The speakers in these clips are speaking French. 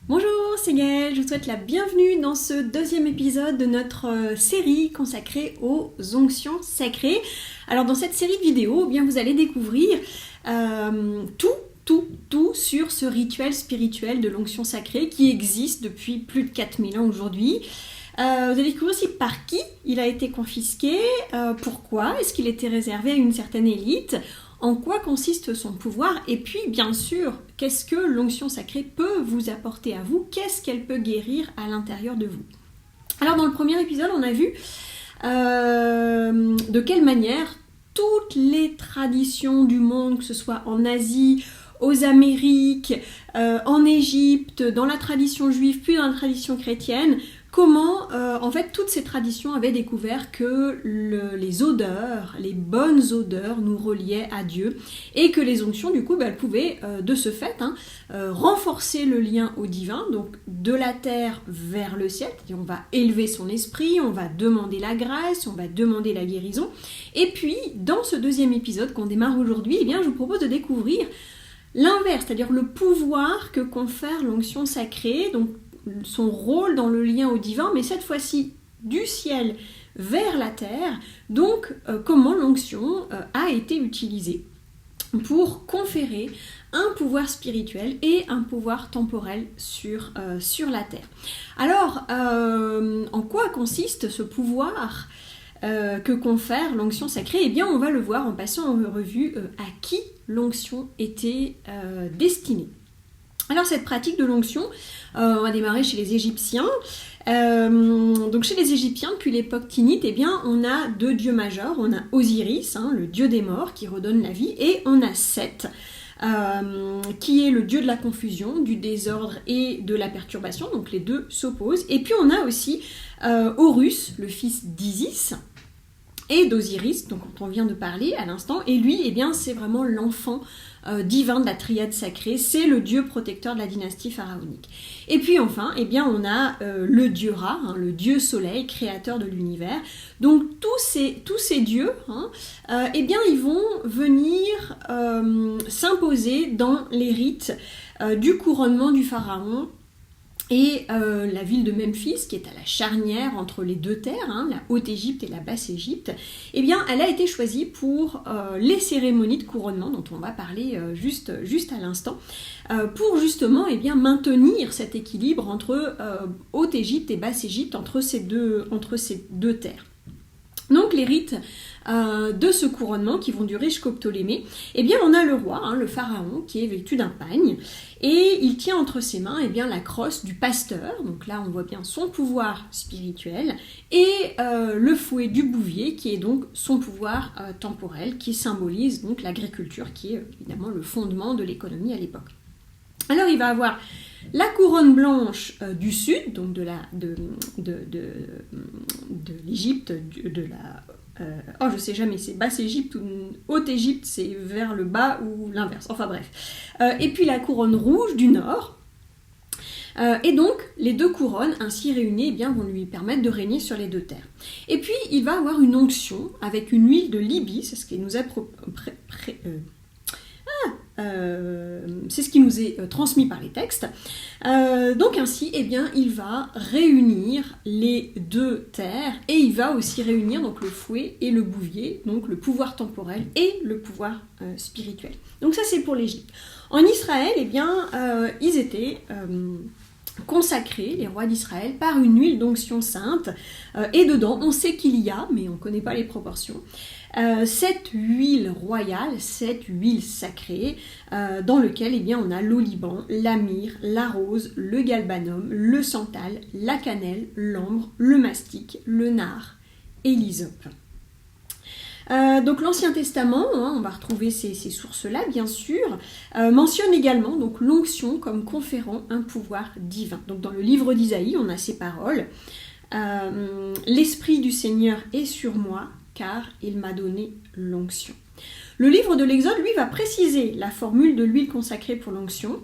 Bonjour, c'est Gaëlle, je vous souhaite la bienvenue dans ce deuxième épisode de notre série consacrée aux onctions sacrées. Alors dans cette série de vidéos, eh bien, vous allez découvrir tout sur ce rituel spirituel de l'onction sacrée qui existe depuis plus de 4000 ans aujourd'hui. Vous allez découvrir aussi par qui il a été confisqué, pourquoi, est-ce qu'il était réservé à une certaine élite, en quoi consiste son pouvoir, et puis bien sûr, qu'est-ce que l'onction sacrée peut vous apporter à vous, qu'est-ce qu'elle peut guérir à l'intérieur de vous. Alors dans le premier épisode, on a vu de quelle manière toutes les traditions du monde, que ce soit en Asie, aux Amériques, en Égypte, dans la tradition juive, puis dans la tradition chrétienne, comment en fait toutes ces traditions avaient découvert que les odeurs, les bonnes odeurs nous reliaient à Dieu et que les onctions du coup elles pouvaient de ce fait renforcer le lien au divin, donc de la terre vers le ciel, c'est-à-dire on va élever son esprit, on va demander la grâce, on va demander la guérison. Et puis dans ce deuxième épisode qu'on démarre aujourd'hui, eh bien, je vous propose de découvrir l'inverse, c'est-à-dire le pouvoir que confère l'onction sacrée, donc son rôle dans le lien au divin, mais cette fois-ci du ciel vers la terre, donc comment l'onction a été utilisée pour conférer un pouvoir spirituel et un pouvoir temporel sur la terre. Alors, en quoi consiste ce pouvoir que confère l'onction sacrée? Eh bien, on va le voir en passant en revue à qui l'onction était destinée. Alors cette pratique de l'onction, on va démarrer chez les Égyptiens. Donc chez les Égyptiens, depuis l'époque tinnite, eh bien, on a deux dieux majeurs. On a Osiris, le dieu des morts qui redonne la vie, et on a Seth, qui est le dieu de la confusion, du désordre et de la perturbation. Donc les deux s'opposent. Et puis on a aussi Horus, le fils d'Isis, et d'Osiris, donc dont on vient de parler à l'instant, et lui, eh bien, c'est vraiment l'enfant divin de la triade sacrée, c'est le dieu protecteur de la dynastie pharaonique. Et puis enfin, eh bien, on a le dieu Ra, le dieu soleil, créateur de l'univers. Donc tous ces dieux, eh bien, ils vont venir s'imposer dans les rites du couronnement du pharaon. Et la ville de Memphis, qui est à la charnière entre les deux terres, la Haute-Égypte et la Basse-Égypte, eh bien, elle a été choisie pour les cérémonies de couronnement, dont on va parler juste à l'instant, pour justement eh bien, maintenir cet équilibre entre Haute-Égypte et Basse-Égypte, entre ces deux terres. Donc les rites de ce couronnement qui vont durer jusqu'au Ptolémée, eh bien on a le roi, le pharaon, qui est vêtu d'un pagne, et il tient entre ses mains eh bien, la crosse du pasteur, donc là on voit bien son pouvoir spirituel, et le fouet du bouvier, qui est donc son pouvoir temporel, qui symbolise donc l'agriculture, qui est évidemment le fondement de l'économie à l'époque. Alors il va avoir la couronne blanche du sud, donc de l'Égypte, je sais jamais, c'est Basse-Égypte ou Haute-Égypte, c'est vers le bas ou l'inverse, enfin bref. Et puis la couronne rouge du nord. Et donc, les deux couronnes ainsi réunies eh bien, vont lui permettre de régner sur les deux terres. Et puis, il va avoir une onction avec une huile de Libye, c'est ce qui nous est c'est ce qui nous est transmis par les textes. Donc ainsi, eh bien, il va réunir les deux terres et il va aussi réunir donc, le fouet et le bouvier, donc le pouvoir temporel et le pouvoir spirituel. Donc ça, c'est pour l'Égypte. En Israël, eh bien, ils étaient consacrés, les rois d'Israël, par une huile d'onction sainte. Et dedans, on sait qu'il y a, mais on ne connaît pas les proportions, cette huile royale, cette huile sacrée, dans lequel eh bien, on a l'oliban, la myrrhe, la rose, le galbanum, le santal, la cannelle, l'ambre, le mastic, le nard et l'hysope. Donc l'Ancien Testament, on va retrouver ces sources-là bien sûr, mentionne également donc, l'onction comme conférant un pouvoir divin. Donc dans le livre d'Isaïe, on a ces paroles « L'Esprit du Seigneur est sur moi, car il m'a donné l'onction. » Le livre de l'Exode, lui, va préciser la formule de l'huile consacrée pour l'onction,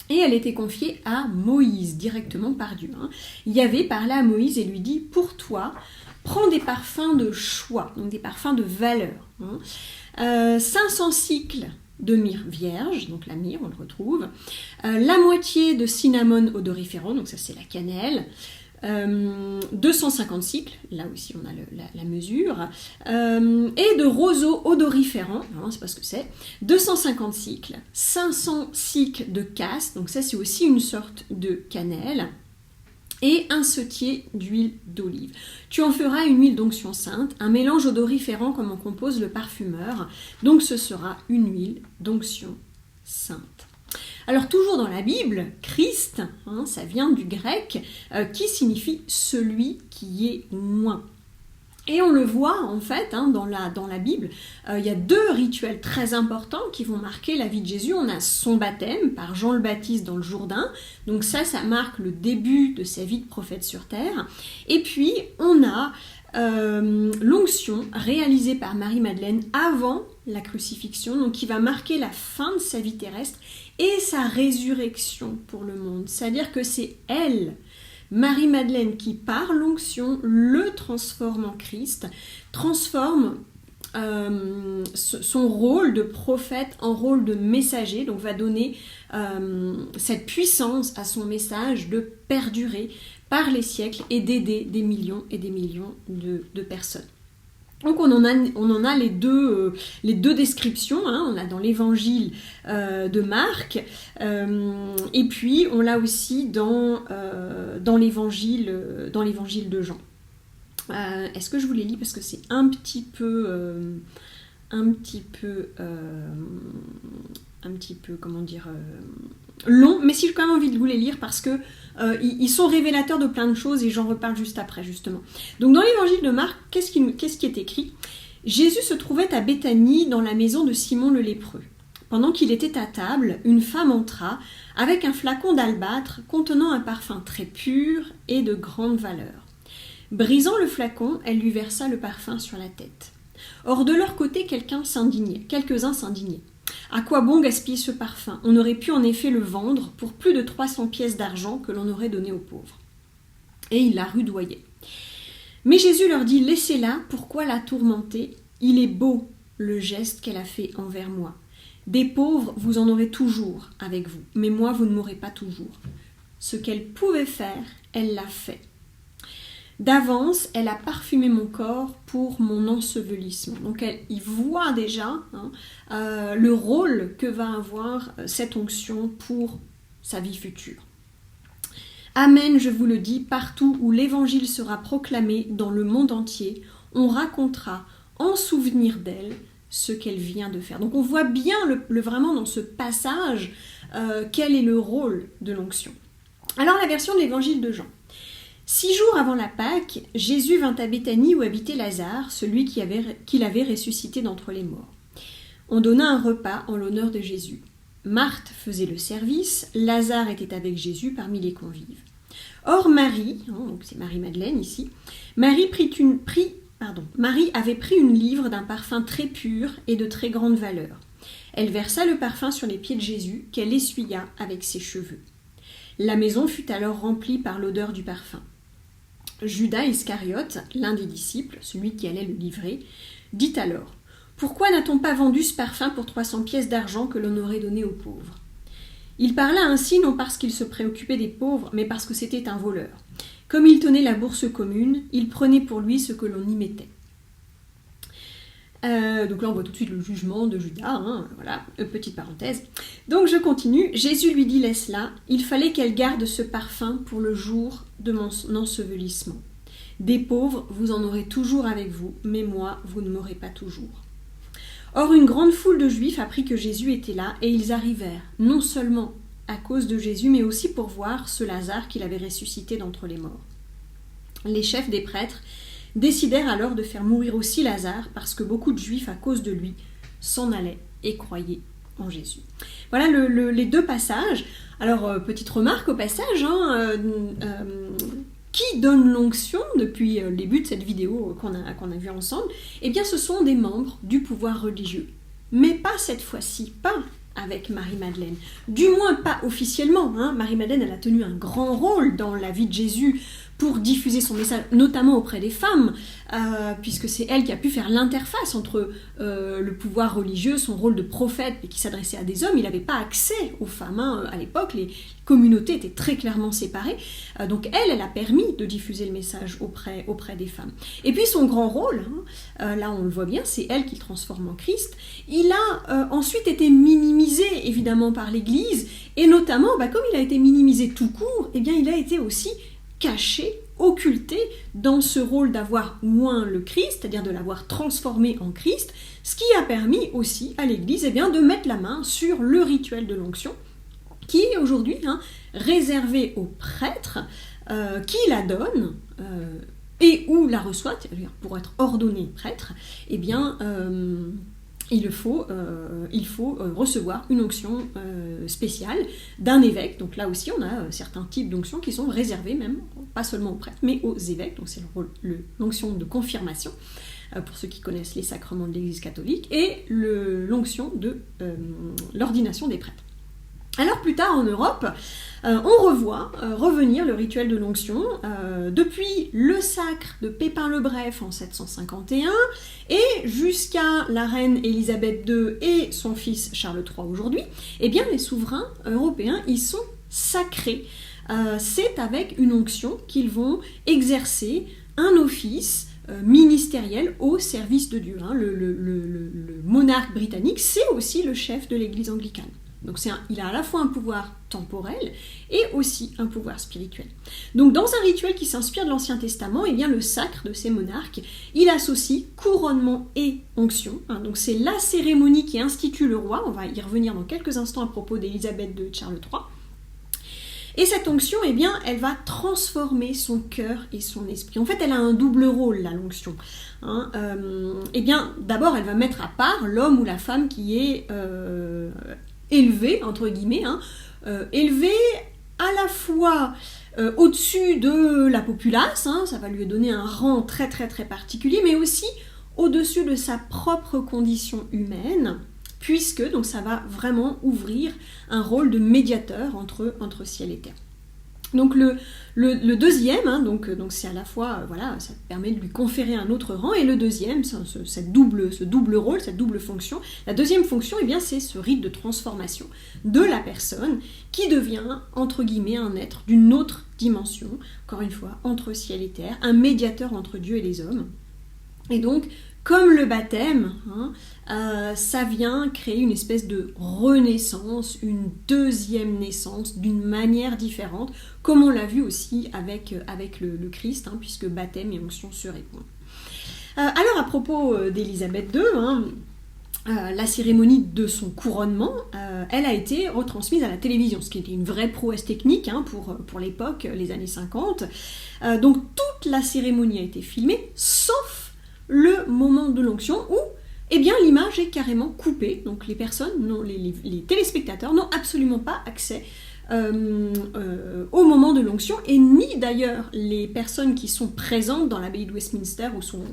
et elle était confiée à Moïse, directement par Dieu. Yahvé parlait à Moïse et lui dit « Pour toi, prends des parfums de choix, donc des parfums de valeur. 500 cycles de myrrhe vierge, donc la myrrhe, on le retrouve, la moitié de cinnamome odoriférant, donc ça c'est la cannelle, 250 cycles, là aussi on a la mesure, et de roseau odoriférant, c'est pas ce que c'est, 250 cycles, 500 cycles de casque, donc ça c'est aussi une sorte de cannelle, et un setier d'huile d'olive. Tu en feras une huile d'onction sainte, un mélange odoriférant comme en compose le parfumeur, donc ce sera une huile d'onction sainte. Alors toujours dans la Bible, Christ, ça vient du grec, qui signifie celui qui est oint. Et on le voit en fait dans la Bible, il y a deux rituels très importants qui vont marquer la vie de Jésus. On a son baptême par Jean le Baptiste dans le Jourdain, donc ça marque le début de sa vie de prophète sur terre. Et puis on a l'onction réalisée par Marie-Madeleine avant la crucifixion, donc qui va marquer la fin de sa vie terrestre et sa résurrection pour le monde. C'est-à-dire que c'est elle, Marie-Madeleine, qui par l'onction le transforme en Christ, transforme son rôle de prophète en rôle de messager, donc va donner cette puissance à son message de perdurer par les siècles et d'aider des millions et des millions de personnes. Donc on en a les deux descriptions, on a dans l'évangile de Marc, et puis on l'a aussi dans l'évangile de Jean. Est-ce que je vous les lis parce que c'est un petit peu long, mais si j'ai quand même envie de vous les lire parce que ils sont révélateurs de plein de choses et j'en reparle juste après justement. Donc dans l'évangile de Marc, qu'est-ce qui est écrit ? Jésus se trouvait à Béthanie dans la maison de Simon le lépreux. Pendant qu'il était à table, une femme entra avec un flacon d'albâtre contenant un parfum très pur et de grande valeur. Brisant le flacon, elle lui versa le parfum sur la tête. Or de leur côté, quelques-uns s'indignaient. À quoi bon gaspiller ce parfum ? On aurait pu en effet le vendre pour plus de 300 pièces d'argent que l'on aurait donné aux pauvres. Et il la rudoyait. Mais Jésus leur dit, laissez-la, pourquoi la tourmenter ? Il est beau le geste qu'elle a fait envers moi. Des pauvres, vous en aurez toujours avec vous, mais moi, vous ne m'aurez pas toujours. Ce qu'elle pouvait faire, elle l'a fait. D'avance, elle a parfumé mon corps pour mon ensevelissement. Donc il voit déjà le rôle que va avoir cette onction pour sa vie future. Amen, je vous le dis, partout où l'évangile sera proclamé dans le monde entier, on racontera en souvenir d'elle ce qu'elle vient de faire. Donc on voit bien vraiment dans ce passage quel est le rôle de l'onction. Alors la version de l'évangile de Jean. 6 jours avant la Pâque, Jésus vint à Béthanie où habitait Lazare, celui qu'il avait ressuscité d'entre les morts. On donna un repas en l'honneur de Jésus. Marthe faisait le service, Lazare était avec Jésus parmi les convives. Or Marie, donc c'est Marie-Madeleine ici, Marie avait pris une livre d'un parfum très pur et de très grande valeur. Elle versa le parfum sur les pieds de Jésus, qu'elle essuya avec ses cheveux. La maison fut alors remplie par l'odeur du parfum. Judas Iscariote, l'un des disciples, celui qui allait le livrer, dit alors « Pourquoi n'a-t-on pas vendu ce parfum pour 300 pièces d'argent que l'on aurait donné aux pauvres ?» Il parla ainsi non parce qu'il se préoccupait des pauvres, mais parce que c'était un voleur. Comme il tenait la bourse commune, il prenait pour lui ce que l'on y mettait. Donc là on voit tout de suite le jugement de Judas, voilà, petite parenthèse. Donc je continue, Jésus lui dit laisse-la, il fallait qu'elle garde ce parfum pour le jour de mon ensevelissement. Des pauvres, vous en aurez toujours avec vous, mais moi, vous ne m'aurez pas toujours. Or une grande foule de Juifs apprit que Jésus était là, et ils arrivèrent, non seulement à cause de Jésus, mais aussi pour voir ce Lazare qu'il avait ressuscité d'entre les morts. Les chefs des prêtres décidèrent alors de faire mourir aussi Lazare, parce que beaucoup de Juifs, à cause de lui, s'en allaient et croyaient en Jésus. Voilà les deux passages. Alors, petite remarque au passage, qui donne l'onction depuis le début de cette vidéo qu'on a vue ensemble ? Eh bien, ce sont des membres du pouvoir religieux. Mais pas cette fois-ci, pas avec Marie-Madeleine. Du moins pas officiellement. Marie-Madeleine, elle a tenu un grand rôle dans la vie de Jésus pour diffuser son message, notamment auprès des femmes, puisque c'est elle qui a pu faire l'interface entre le pouvoir religieux, son rôle de prophète, et qui s'adressait à des hommes. Il n'avait pas accès aux femmes. À l'époque, les communautés étaient très clairement séparées. Donc elle a permis de diffuser le message auprès des femmes. Et puis son grand rôle, là on le voit bien, c'est elle qui le transforme en Christ. Il a ensuite été minimisé évidemment par l'Église, et notamment, comme il a été minimisé tout court, eh bien il a été aussi caché, occulté dans ce rôle d'avoir oint le Christ, c'est-à-dire de l'avoir transformé en Christ, ce qui a permis aussi à l'Église de mettre la main sur le rituel de l'onction, qui est aujourd'hui réservé aux prêtres qui la donnent et ou la reçoivent, c'est-à-dire pour être ordonné prêtre, il faut recevoir une onction spéciale d'un évêque. Donc là aussi, on a certains types d'onctions qui sont réservés même, pas seulement aux prêtres, mais aux évêques. Donc c'est l'onction de confirmation, pour ceux qui connaissent les sacrements de l'Église catholique, et l'onction de l'ordination des prêtres. Alors plus tard en Europe, on revoit revenir le rituel de l'onction depuis le sacre de Pépin le Bref en 751 et jusqu'à la reine Élisabeth II et son fils Charles III aujourd'hui. Eh bien les souverains européens y sont sacrés. C'est avec une onction qu'ils vont exercer un office ministériel au service de Dieu. Le monarque britannique, c'est aussi le chef de l'Église anglicane. Donc il a à la fois un pouvoir temporel et aussi un pouvoir spirituel. Donc dans un rituel qui s'inspire de l'Ancien Testament, eh bien le sacre de ces monarques, il associe couronnement et onction. Donc c'est la cérémonie qui institue le roi, on va y revenir dans quelques instants à propos d'Élisabeth II et de Charles III. Et cette onction, eh bien, elle va transformer son cœur et son esprit. En fait, elle a un double rôle, là, l'onction. Eh bien, d'abord, elle va mettre à part l'homme ou la femme qui est élevé, entre guillemets, élevé à la fois au-dessus de la populace, ça va lui donner un rang très très très particulier, mais aussi au-dessus de sa propre condition humaine, puisque donc ça va vraiment ouvrir un rôle de médiateur entre ciel et terre. Donc le deuxième, donc c'est à la fois, ça permet de lui conférer un autre rang, et le deuxième, ce double rôle, cette double fonction, la deuxième fonction, eh bien, c'est ce rite de transformation de la personne qui devient, entre guillemets, un être d'une autre dimension, encore une fois, entre ciel et terre, un médiateur entre Dieu et les hommes. Et donc, comme le baptême, ça vient créer une espèce de renaissance, une deuxième naissance d'une manière différente, comme on l'a vu aussi avec le Christ, puisque baptême et onction se répondent. Alors à propos d'Élisabeth II, la cérémonie de son couronnement, elle a été retransmise à la télévision, ce qui était une vraie prouesse technique pour l'époque, les années 50. Donc toute la cérémonie a été filmée, sauf le moment de l'onction où l'image est carrément coupée. Donc les téléspectateurs n'ont absolument pas accès au moment de l'onction, et ni d'ailleurs les personnes qui sont présentes dans l'abbaye de Westminster où sont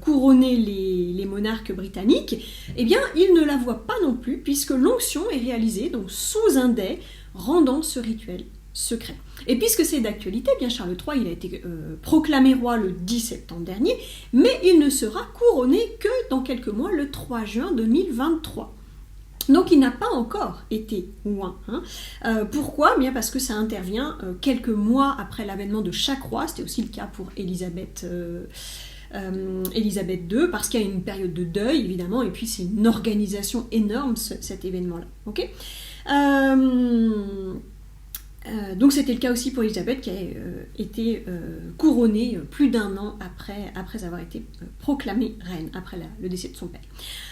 couronnés les monarques britanniques, ils ne la voient pas non plus, puisque l'onction est réalisée donc sous un dais, rendant ce rituel secret. Et puisque c'est d'actualité, bien Charles III il a été proclamé roi le 10 septembre dernier, mais il ne sera couronné que dans quelques mois, le 3 juin 2023. Donc il n'a pas encore été oint. Pourquoi ? Bien parce que ça intervient quelques mois après l'avènement de chaque roi, c'était aussi le cas pour Élisabeth II, parce qu'il y a une période de deuil évidemment, et puis c'est une organisation énorme cet événement-là. Okay, donc c'était le cas aussi pour Élisabeth, qui a été couronnée plus d'un an après avoir été proclamée reine, après le décès de son père.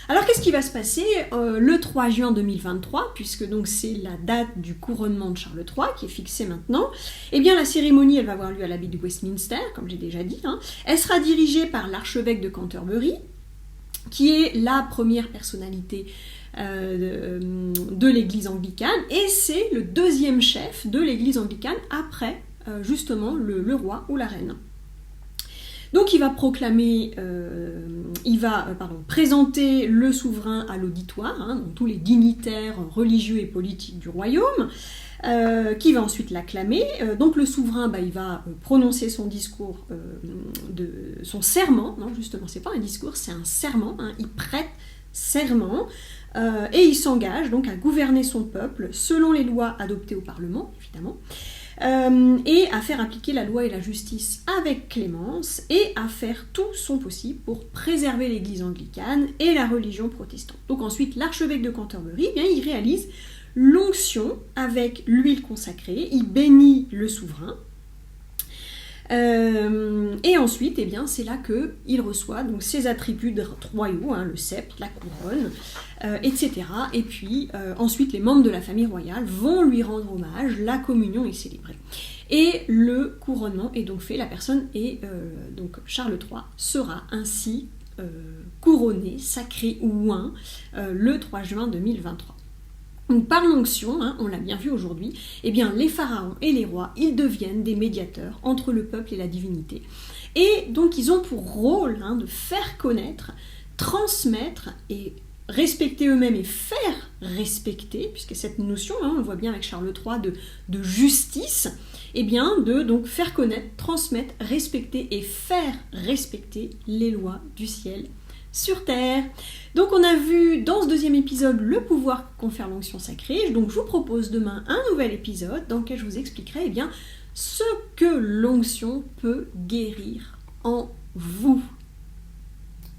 Alors qu'est-ce qui va se passer le 3 juin 2023, puisque donc c'est la date du couronnement de Charles III qui est fixée maintenant. Eh bien la cérémonie, elle va avoir lieu à l'abbaye de Westminster, comme j'ai déjà dit. Elle sera dirigée par l'archevêque de Canterbury, qui est la première personnalité de l'église anglicane, et c'est le deuxième chef de l'église anglicane après justement le roi ou la reine. Donc il va présenter le souverain à l'auditoire, hein, donc tous les dignitaires religieux et politiques du royaume, qui va ensuite l'acclamer. Donc le souverain, il va prononcer son discours, son serment, non justement c'est pas un discours, c'est un serment, hein, il prête serment, et il s'engage donc à gouverner son peuple selon les lois adoptées au Parlement, évidemment, et à faire appliquer la loi et la justice avec clémence, et à faire tout son possible pour préserver l'église anglicane et la religion protestante. Donc ensuite, l'archevêque de Canterbury, il réalise l'onction avec l'huile consacrée, il bénit le souverain, et ensuite, c'est là qu'il reçoit donc, ses attributs royaux, hein, le sceptre, la couronne, etc. Et puis, ensuite, les membres de la famille royale vont lui rendre hommage, la communion est célébrée. Et le couronnement est donc fait, la personne est, donc Charles III sera ainsi couronné, sacré ou oint, le 3 juin 2023. Donc par l'onction, hein, on l'a bien vu aujourd'hui, les pharaons et les rois, ils deviennent des médiateurs entre le peuple et la divinité. Et donc ils ont pour rôle, hein, de faire connaître, transmettre et respecter eux-mêmes et faire respecter, puisque cette notion, hein, on le voit bien avec Charles III, de justice, de donc faire connaître, transmettre, respecter et faire respecter les lois du ciel sur terre. Donc on a vu dans ce deuxième épisode le pouvoir confère l'onction sacrée. Donc je vous propose demain un nouvel épisode dans lequel je vous expliquerai ce que l'onction peut guérir en vous.